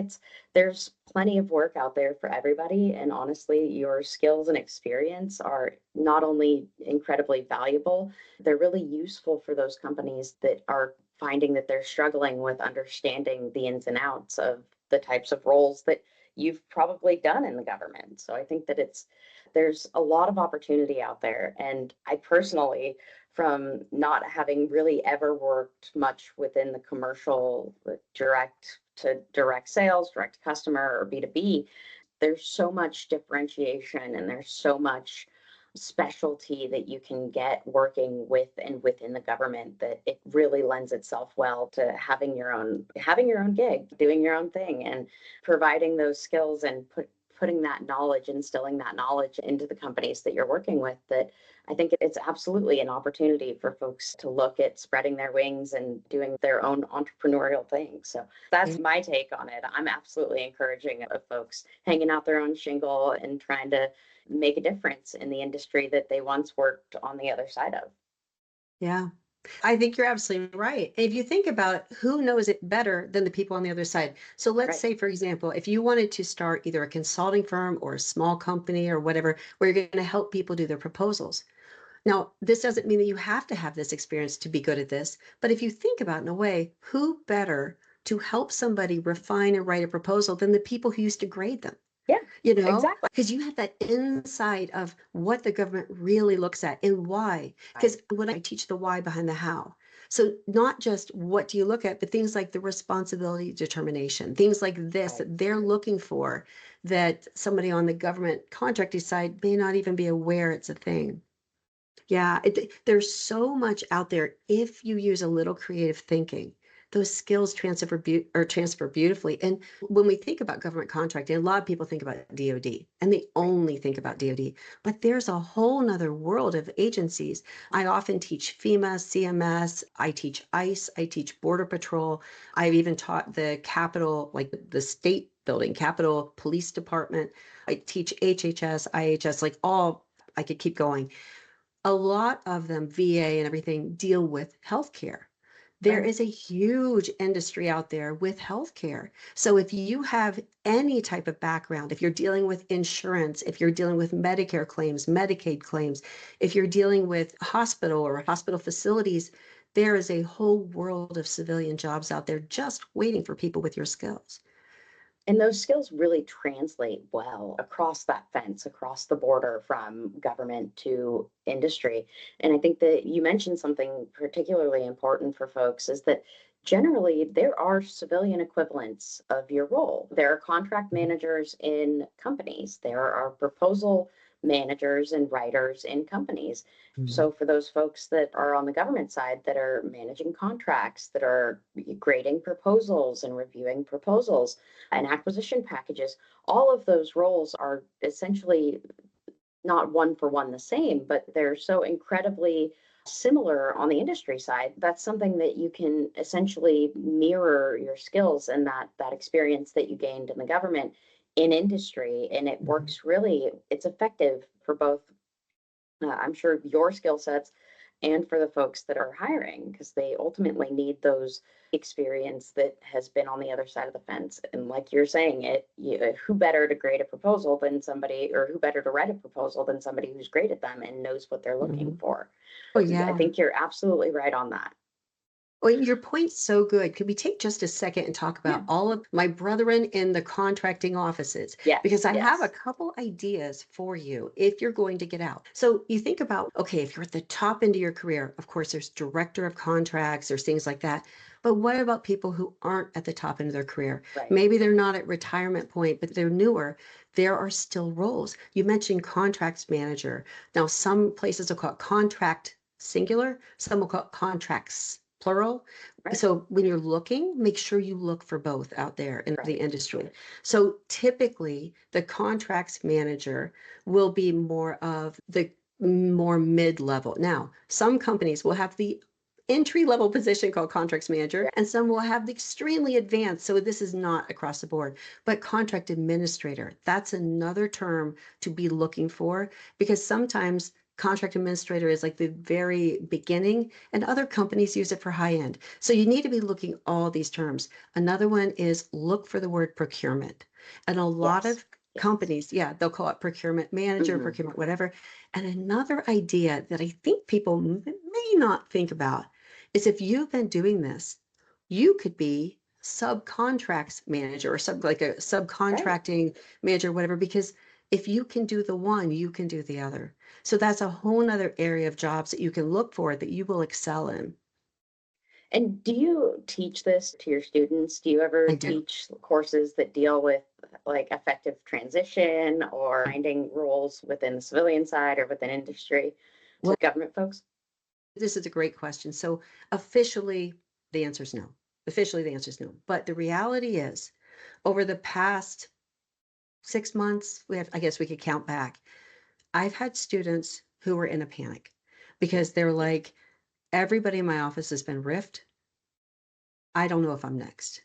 there's plenty of work out there for everybody. And honestly, your skills and experience are not only incredibly valuable, they're really useful for those companies that are finding that they're struggling with understanding the ins and outs of the types of roles that you've probably done in the government. So I think that there's a lot of opportunity out there. And I personally, from not having really ever worked much within the commercial direct to direct sales, direct to customer, or B2B, there's so much differentiation and there's so much specialty that you can get working with and within the government, that it really lends itself well to having your own gig, doing your own thing, and providing those skills and putting that knowledge, instilling that knowledge into the companies that you're working with. That I think it's absolutely an opportunity for folks to look at spreading their wings and doing their own entrepreneurial thing. So that's my take on it. I'm absolutely encouraging of folks hanging out their own shingle and trying to make a difference in the industry that they once worked on the other side of. Yeah. I think you're absolutely right. If you think about it, who knows it better than the people on the other side? So let's Right. say, for example, if you wanted to start either a consulting firm or a small company or whatever, where you're going to help people do their proposals. Now, this doesn't mean that you have to have this experience to be good at this, but if you think about it in a way, who better to help somebody refine and write a proposal than the people who used to grade them? Yeah, exactly. Because you have that insight of what the government really looks at and why. Right. Because when I teach the why behind the how. So not just what do you look at, but things like the responsibility determination, things like this Right. that they're looking for that somebody on the government contracting side may not even be aware it's a thing. Yeah, there's so much out there if you use a little creative thinking. Those skills transfer beautifully. And when we think about government contracting, a lot of people think about DoD and they Right. only think about DoD. But there's a whole nother world of agencies. I often teach FEMA, CMS, I teach ICE, I teach Border Patrol. I've even taught the Capitol, like the state building, Capitol Police Department. I teach HHS, IHS, like all, I could keep going. A lot of them, VA and everything, deal with healthcare. There Right. is a huge industry out there with healthcare. So if you have any type of background, if you're dealing with insurance, if you're dealing with Medicare claims, Medicaid claims, if you're dealing with hospital or hospital facilities, there is a whole world of civilian jobs out there just waiting for people with your skills. And those skills really translate well across that fence, across the border from government to industry. And I think that you mentioned something particularly important for folks is that generally there are civilian equivalents of your role. There are contract Mhm. managers in companies, there are proposal managers and writers in companies. Mhm. So, for those folks that are on the government side that are managing contracts, that are grading proposals and reviewing proposals, and acquisition packages, all of those roles are essentially not one for one the same, but they're so incredibly similar on the industry side. That's something that you can essentially mirror your skills and that experience that you gained in the government in industry, and it Mhm. works really. It's effective for both, I'm sure, your skill sets and for the folks that are hiring, because they ultimately need those experience that has been on the other side of the fence. And like you're saying, who better to grade a proposal than somebody, or who better to write a proposal than somebody who's graded them and knows what they're looking Mhm. for. Oh, I yeah. think you're absolutely right on that. Well, your point's so good. Could we take just a second and talk Yeah. about all of my brethren in the contracting offices? Because Yes. I have a Yes. couple ideas for you if you're going to get out. So you think about, okay, if you're at the top end of your career, of course, there's director of contracts, there's things like that. But what about people who aren't at the top end of their career? Right. Maybe they're not at retirement point, but they're newer. There are still roles. You mentioned contracts manager. Now, some places will call it contract singular, some will call it contracts plural. Right. So when you're looking, make sure you look for both out there in the Right. industry. So typically, the contracts manager will be more of the more mid-level. Now, some companies will have the entry-level position called contracts manager, Yeah. and some will have the extremely advanced. So this is not across the board, but contract administrator, that's another term to be looking for because sometimes contract administrator is like the very beginning and other companies use it for high end. So you need to be looking all these terms. Another one is look for the word procurement. And a lot Yes. of Yes. companies, yeah, they'll call it procurement manager, Hmm. procurement whatever. And another idea that I think people may not think about is if you've been doing this, you could be subcontracts manager or like a Right. subcontracting manager, whatever, because if you can do the one, you can do the other. So that's a whole nother area of jobs that you can look for that you will excel in. And do you teach this to your students? Do you ever I do. teach courses that deal with like effective transition or finding roles within the civilian side or within industry to Well, government folks? this is a great question. So officially, the answer is no. Officially, the answer is no. But the reality is, over the past 6 months, I guess we could count back. I've had students who were in a panic because they're like, everybody in my office has been riffed. I don't know if I'm next.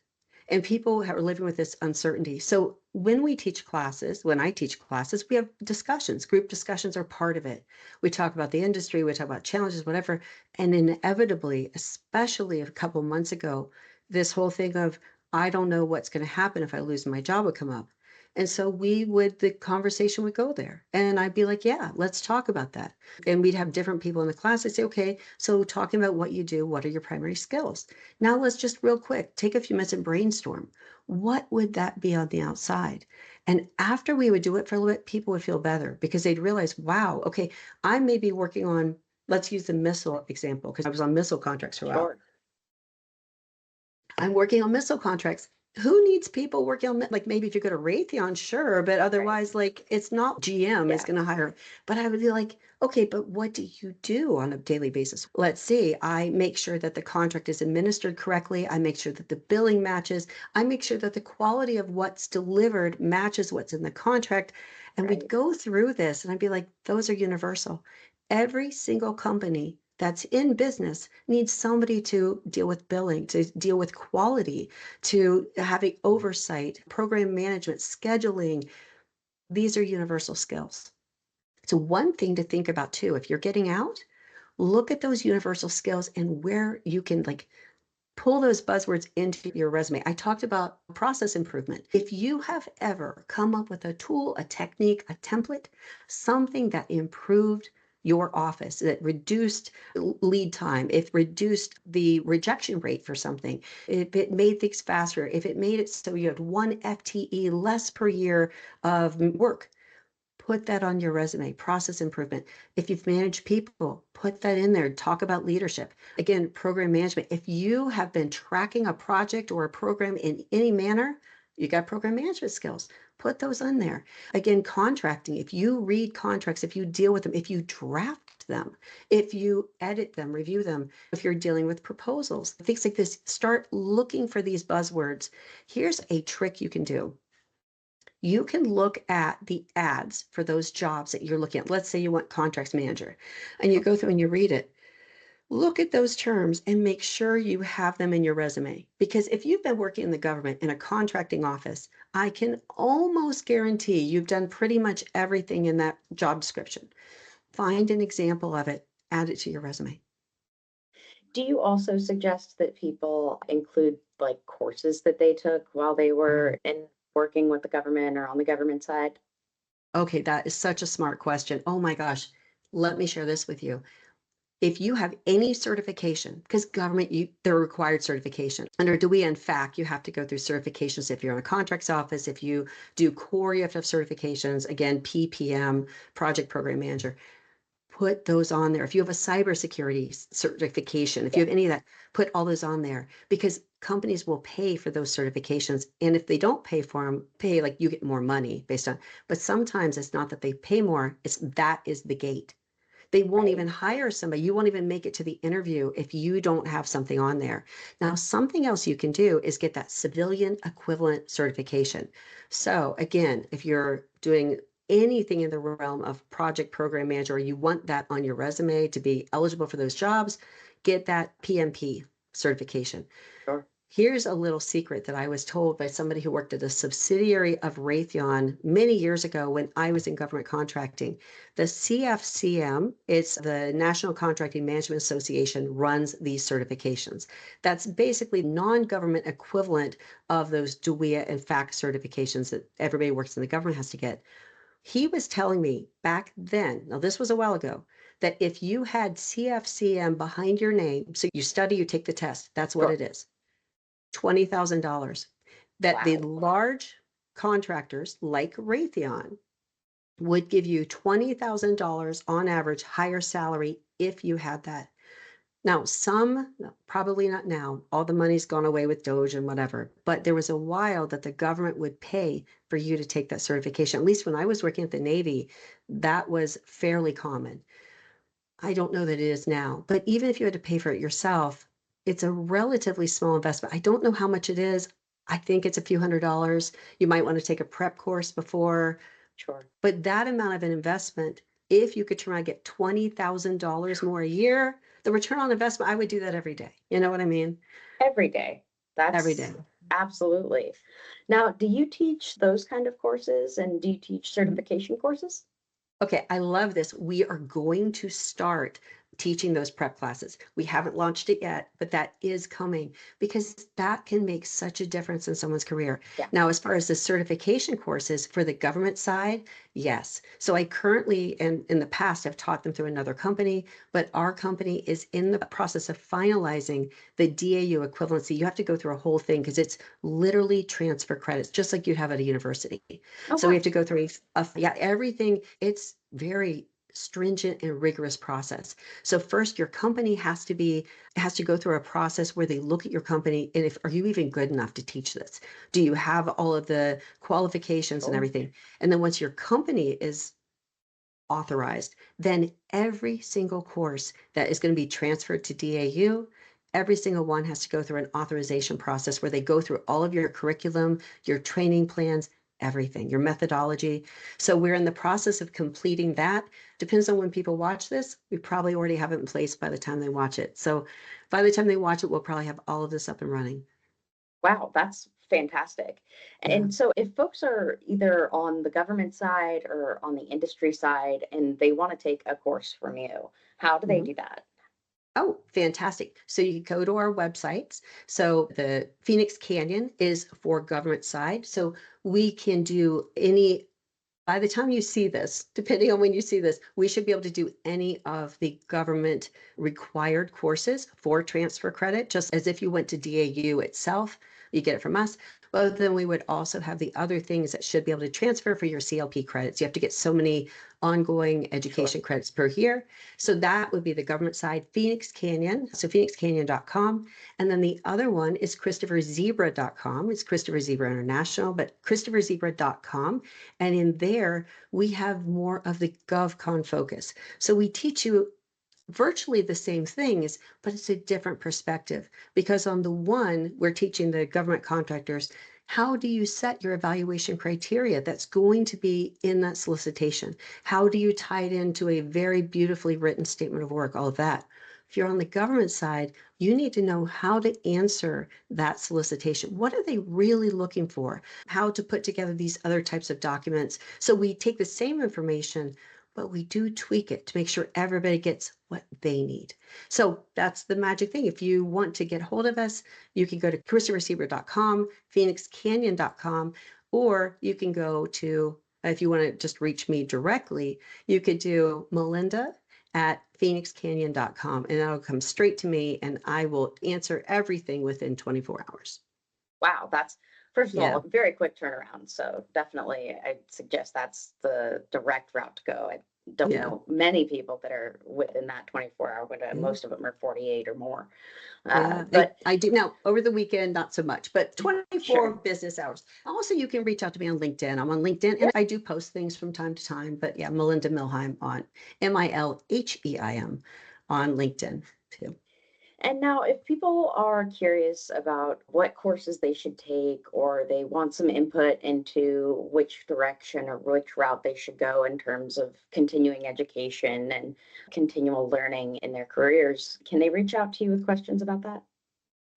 And people are living with this uncertainty. So when we teach classes, when I teach classes, we have discussions. Group discussions are part of it. We talk about the industry, we talk about challenges, whatever. And inevitably, especially a couple months ago, this whole thing of, I don't know what's going to happen if I lose my job would come up. And so the conversation would go there. And I'd be like, yeah, let's talk about that. And we'd have different people in the class. I'd say, okay, so talking about what you do, what are your primary skills? Now let's just real quick, take a few minutes and brainstorm. What would that be on the outside? And after we would do it for a little bit, people would feel better because they'd realize, wow, okay, I may be working on, let's use the missile example, because I was on missile contracts for a while. Sure. I'm working on missile contracts. Who needs people working on, like maybe if you go to Raytheon, sure, but otherwise, like it's not GM is Yeah. going to hire. But I would be like, okay, but what do you do on a daily basis? Let's see. I make sure that the contract is administered correctly. I make sure that the billing matches. I make sure that the quality of what's delivered matches what's in the contract. And we'd Right. go through this and I'd be like, those are universal. Every single company that's in business needs somebody to deal with billing, to deal with quality, to having oversight, program management, scheduling. These are universal skills. So one thing to think about too, if you're getting out, look at those universal skills and where you can like pull those buzzwords into your resume. I talked about process improvement. If you have ever come up with a tool, a technique, a template, something that improved your office, that reduced lead time, if reduced the rejection rate for something, if it made things faster, if it made it so you had one FTE less per year of work, put that on your resume, process improvement. If you've managed people, put that in there. Talk about leadership. Again, program management. If you have been tracking a project or a program in any manner, you got program management skills. Put those in there. Again, contracting. If you read contracts, if you deal with them, if you draft them, if you edit them, review them, if you're dealing with proposals, things like this, start looking for these buzzwords. Here's a trick you can do. You can look at the ads for those jobs that you're looking at. Let's say you want contracts manager and you go through and you read it. Look at those terms and make sure you have them in your resume. Because if you've been working in the government in a contracting office, I can almost guarantee you've done pretty much everything in that job description. Find an example of it, add it to your resume. Do you also suggest that people include like courses that they took while they were in working with the government or on the government side? Okay, that is such a smart question. Oh my gosh. Let me share this with you. If you have any certification, because government, they're required certification. Under DOE and FAC, you have to go through certifications. If you're in a contracts office, if you do core, you have to have certifications. Again, PPM, project program manager. Put those on there. If you have a cybersecurity certification, if you have any of that, put all those on there because companies will pay for those certifications. And if they don't pay for them, pay like you get more money based on, but sometimes it's not that they pay more, it's that is the gate. They won't Right. even hire somebody. You won't even make it to the interview if you don't have something on there. Now, something else you can do is get that civilian equivalent certification. So again, if you're doing anything in the realm of project program manager, or you want that on your resume to be eligible for those jobs, get that PMP certification. Sure. Here's a little secret that I was told by somebody who worked at a subsidiary of Raytheon many years ago when I was in government contracting. The CFCM, it's the National Contracting Management Association, runs these certifications. That's basically non-government equivalent of those DOE and FAC certifications that everybody who works in the government has to get. He was telling me back then, now this was a while ago, that if you had CFCM behind your name, so you study, you take the test, that's what Sure. it is. $20,000 that the Wow. large contractors like Raytheon would give you $20,000 on average higher salary if you had that. Now, probably not now, all the money's gone away with Doge and whatever, but there was a while that the government would pay for you to take that certification. At least when I was working at the Navy, that was fairly common. I don't know that it is now, but even if you had to pay for it yourself, it's a relatively small investment. I don't know how much it is. I think it's a few $100s. You might want to take a prep course before, Sure. but that amount of an investment, if you could turn around and get $20,000 more a year, the return on investment, I would do that every day. You know what I mean? Every day. Every That's day. Absolutely. Now, do you teach those kind of courses and do you teach certification courses? Okay, I love this. We are going to start teaching those prep classes. We haven't launched it yet, but that is coming because that can make such a difference in someone's career. Yeah. Now, as far as the certification courses for the government side, yes. So I currently, and in the past, I've taught them through another company, but our company is in the process of finalizing the DAU equivalency. You have to go through a whole thing because it's literally transfer credits, just like you have at a university. Oh, So we wow. have to go through yeah, everything. It's very stringent and rigorous process. So first your company has to go through a process where they look at your company and if are you even good enough to teach this? Do you have all of the qualifications and Sure. everything? And then once your company is authorized, then every single course that is going to be transferred to DAU, every single one has to go through an authorization process where they go through all of your curriculum, your training plans, everything, your methodology. So we're in the process of completing that. Depends on when people watch this. We probably already have it in place by the time they watch it. So by the time they watch it, we'll probably have all of this up and running. Wow, that's fantastic. Yeah. And so if folks are either on the government side or on the industry side and they want to take a course from you, how do they Mhm. do that? Oh, fantastic. So you go to our websites. So the Phoenix Canyon is for government side. So we can do any, by the time you see this, depending on when you see this, we should be able to do any of the government required courses for transfer credit, just as if you went to DAU itself, you get it from us. But then we would also have the other things that should be able to transfer for your CLP credits. You have to get so many ongoing Sure. education credits per year. So that would be the government side, Phoenix Canyon, so phoenixcanyon.com. And then the other one is ChristopherZebra.com. It's Christopher Zebra International, but ChristopherZebra.com. And in there, we have more of the GovCon focus. So we teach you virtually the same things, but it's a different perspective. Because on the one, we're teaching the government contractors, how do you set your evaluation criteria that's going to be in that solicitation? How do you tie it into a very beautifully written statement of work? All of that. If you're on the government side, you need to know how to answer that solicitation. What are they really looking for? How to put together these other types of documents. So we take the same information, but we do tweak it to make sure everybody gets what they need. So that's the magic thing. If you want to get hold of us, you can go to christopherreceiver.com, phoenixcanyon.com, or you can go to, if you want to just reach me directly, you could do Melinda at phoenixcanyon.com and that'll come straight to me and I will answer everything within 24 hours. Wow, that's first of all Yeah. a very quick turnaround. So definitely, I suggest that's the direct route to go. I don't Yeah. know many people that are within that 24-hour window. Yeah. Most of them are 48 or more. Yeah, But I do now over the weekend, not so much, but 24 sure, business hours. Also, you can reach out to me on LinkedIn. I'm on LinkedIn yeah. and I do post things from time to time. But yeah, Melinda Milheim on Milheim on LinkedIn too. And now, if people are curious about what courses they should take, or they want some input into which direction or which route they should go in terms of continuing education and continual learning in their careers, can they reach out to you with questions about that?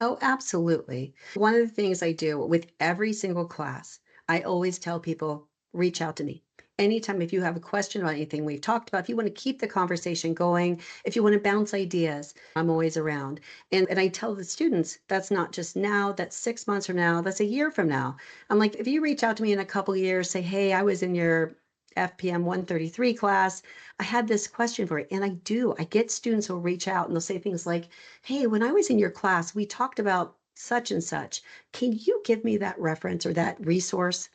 Oh, absolutely. One of the things I do with every single class, I always tell people, reach out to me. Anytime, if you have a question about anything we've talked about, if you want to keep the conversation going, if you want to bounce ideas, I'm always around. And I tell the students, that's not just now, that's 6 months from now, that's a year from now. I'm like, if you reach out to me in a couple of years, say, hey, I was in your FPM 133 class. I had this question for you. And I do. I get students who'll reach out and they'll say things like, hey, when I was in your class, we talked about such and such. Can you give me that reference or that resource?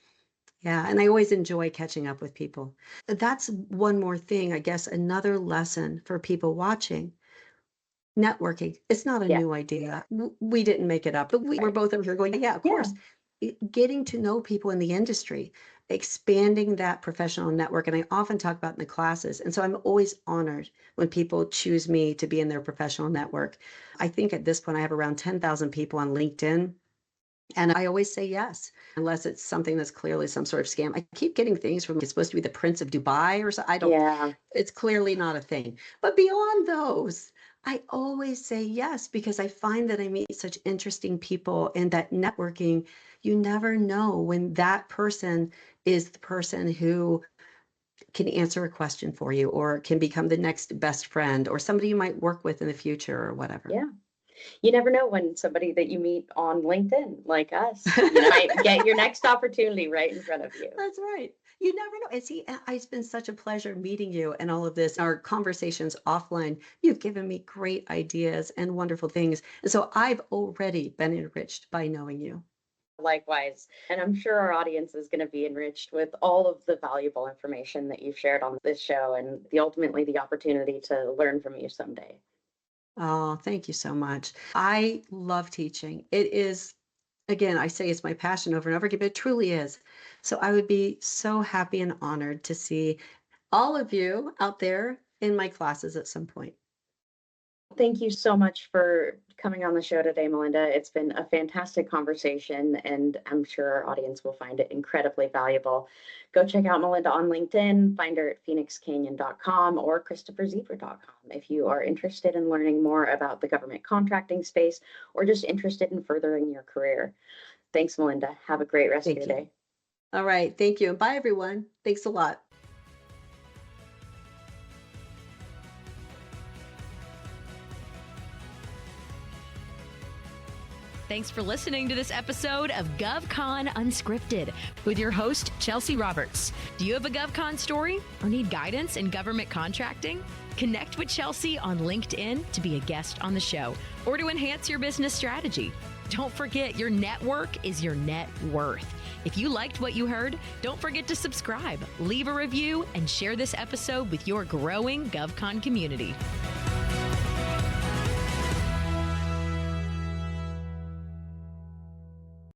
Yeah, and I always enjoy catching up with people. That's one more thing, I guess, another lesson for people watching. Networking, it's not a Yeah, new idea. We didn't make it up, but we were right. both over here going, yeah, of Yeah. course. Getting to know people in the industry, expanding that professional network. And I often talk about in the classes. And so I'm always honored when people choose me to be in their professional network. I think at this point, I have around 10,000 people on LinkedIn. And I always say yes, unless it's something that's clearly some sort of scam. I keep getting things from, it's supposed to be the Prince of Dubai or so. I don't, Yeah. it's clearly not a thing. But beyond those, I always say yes because I find that I meet such interesting people and that networking, you never know when that person is the person who can answer a question for you or can become the next best friend or somebody you might work with in the future or whatever. Yeah. You never know when somebody that you meet on LinkedIn, like us, might get your next opportunity right in front of you. That's right. You never know. And see, it's been such a pleasure meeting you and all of this. Our conversations offline, you've given me great ideas and wonderful things. And so I've already been enriched by knowing you. Likewise. And I'm sure our audience is going to be enriched with all of the valuable information that you've shared on this show and ultimately the opportunity to learn from you someday. Oh, thank you so much. I love teaching. It is, again, I say it's my passion over and over again, but it truly is. So I would be so happy and honored to see all of you out there in my classes at some point. Thank you so much for coming on the show today, Melinda. It's been a fantastic conversation, and I'm sure our audience will find it incredibly valuable. Go check out Melinda on LinkedIn, find her at phoenixcanyon.com or christopherzebra.com if you are interested in learning more about the government contracting space or just interested in furthering your career. Thanks, Melinda. Have a great rest of your day. All right. Thank you. And bye, everyone. Thanks a lot. Thanks for listening to this episode of GovCon Unscripted with your host, Chelsea Roberts. Do you have a GovCon story or need guidance in government contracting? Connect with Chelsea on LinkedIn to be a guest on the show or to enhance your business strategy. Don't forget, your network is your net worth. If you liked what you heard, don't forget to subscribe, leave a review, and share this episode with your growing GovCon community.